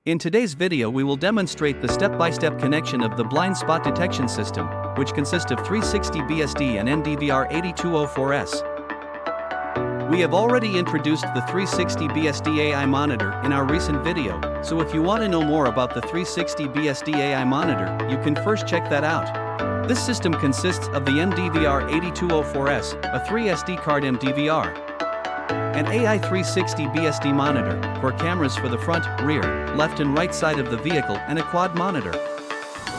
In today's video we will demonstrate the step-by-step connection of the blind spot detection system, which consists of 360 BSD and MDVR 8204S. We have already introduced the 360 BSD AI monitor in our recent video, so if you want to know more about the 360 BSD AI monitor, you can first check that out. This system consists of the MDVR 8204S, a 3 SD card MDVR, an AI 360 BSD monitor, for cameras for the front, rear, left and right side of the vehicle and a quad monitor.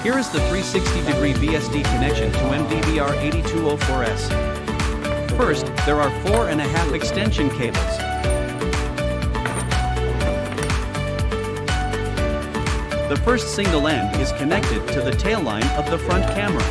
Here is the 360-degree BSD connection to MDVR 8204S. First, there are 4.5 extension cables. The first single end is connected to the tail line of the front camera.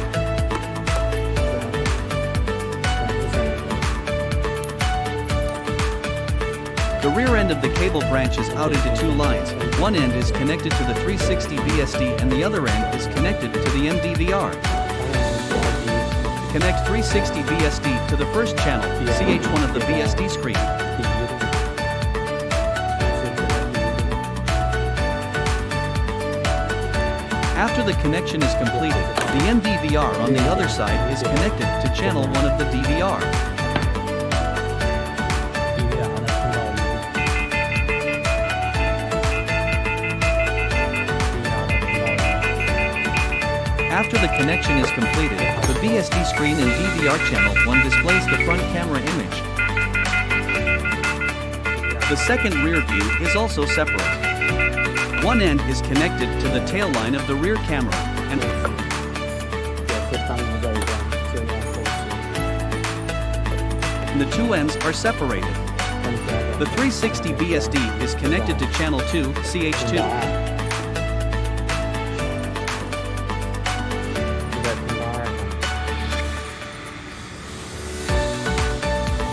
The rear end of the cable branches out into two lines. One end is connected to the 360 BSD and the other end is connected to the MDVR. Connect 360 BSD to the first channel, CH1 of the BSD screen. After the connection is completed, the MDVR on the other side is connected to channel 1 of the DVR. After the connection is completed, the BSD screen in DVR channel 1 displays the front camera image. The second rear view is also separate. One end is connected to the tail line of the rear camera, and the two ends are separated. The 360 BSD is connected to channel 2, CH2.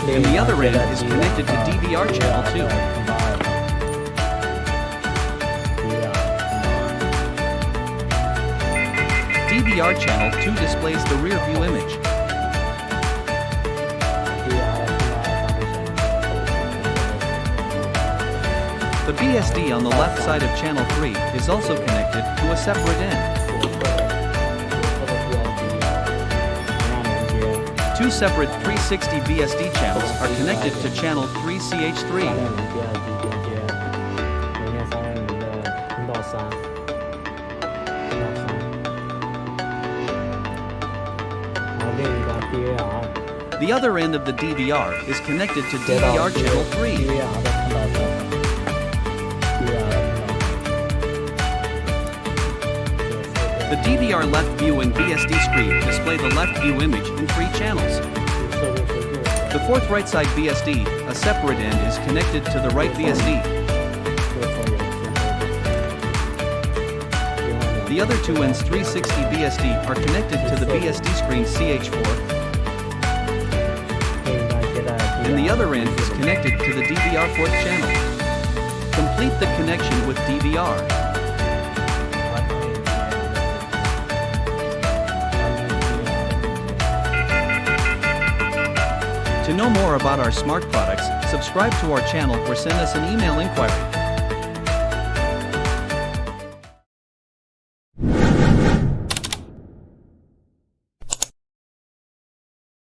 And the other end is connected to DVR channel 2. DVR channel 2 displays the rear view image. The BSD on the left side of channel 3 is also connected to a separate end. Two separate 360 BSD channels are connected to channel 3 CH3. The other end of the DVR is connected to DVR channel 3. The DVR left view and BSD screen display the left view image in 3 channels. The fourth right side BSD, a separate end, is connected to the right BSD. The other two ends 360 BSD are connected to the BSD screen CH4. And the other end is connected to the DVR fourth channel. Complete the connection with DVR. To know more about our smart products, subscribe to our channel or send us an email inquiry.